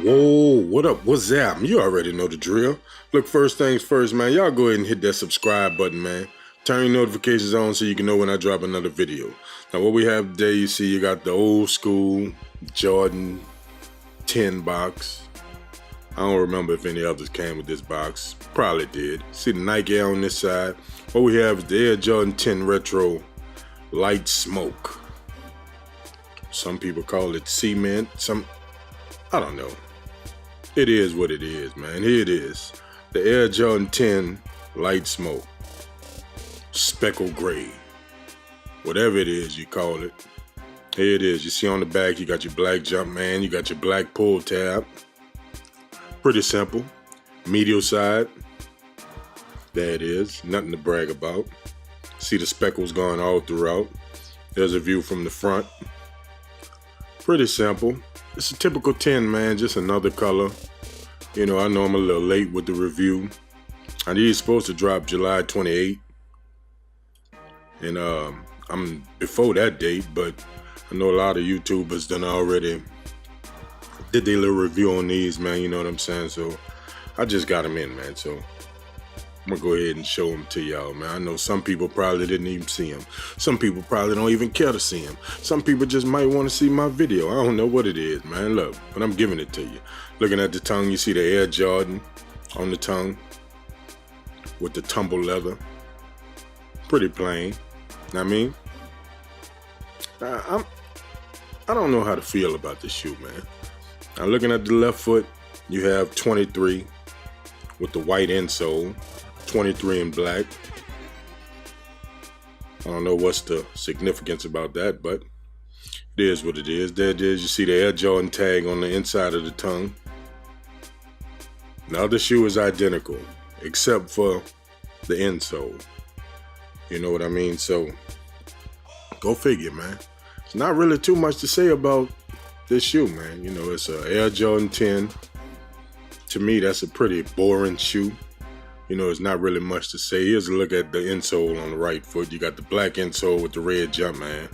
Whoa, what up? What's that? You already know the drill. Look, first things first, man. Y'all go ahead and hit that subscribe button, man. Turn your notifications on so you can know when I drop another video. Now, what we have today, you see, you got the old school Jordan 10 box. I don't remember if any others came with this box. Probably did. See the Nike Air on this side. What we have is the Air Jordan 10 Retro Light Smoke. Some people call it cement. I don't know. It is what it is, man. Here it is. The Air Jordan 10 Light Smoke. Speckle gray. Whatever it is you call it. Here it is. You see on the back, you got your black Jumpman. You got your black pull tab. Pretty simple. Medial side. There it is. Nothing to brag about. See the speckles going all throughout. There's a view from the front. Pretty simple. It's a typical 10, man. Just another color. You know, I know I'm a little late with the review. I think it's supposed to drop July 28th. And I'm before that date, but I know a lot of YouTubers done already did their little review on these, man. You know what I'm saying? So I just got them in, man. So I'm gonna go ahead and show them to y'all, man. I know some people probably didn't even see them. Some people probably don't even care to see them. Some people just might want to see my video. I don't know what it is, man. Look, but I'm giving it to you. Looking at the tongue, you see the Air Jordan on the tongue with the tumble leather. Pretty plain. Know what I mean? I don't know how to feel about this shoe, man. Now looking at the left foot, you have 23 with the white insole, 23 in black. I don't know what's the significance about that, but it is what it is. There it is. You see the Air Jordan tag on the inside of the tongue. The other shoe is identical, except for the insole. You know what I mean? So, go figure, man. It's not really too much to say about this shoe, man. You know, it's an Air Jordan 10. To me, that's a pretty boring shoe. You know, it's not really much to say. Here's a look at the insole on the right foot. You got the black insole with the red Jumpman.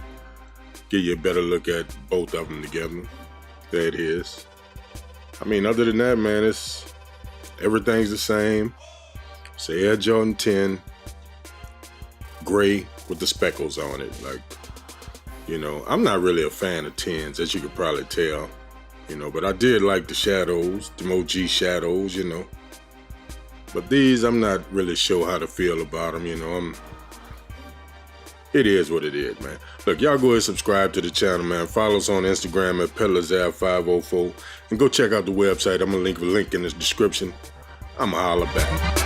Give you a better look at both of them together. There it is. I mean, other than that, man, everything's the same. It's an Air Jordan 10. Gray with the speckles on it. Like, you know, I'm not really a fan of 10s, as you could probably tell, you know, but I did like the shadows, the OG shadows, you know. But these, I'm not really sure how to feel about them, you know. It is what it is, man. Look, y'all go ahead and subscribe to the channel, man. Follow us on Instagram at PeddlersApp504 and go check out the website. I'm gonna leave a link in the description. I'ma holler back.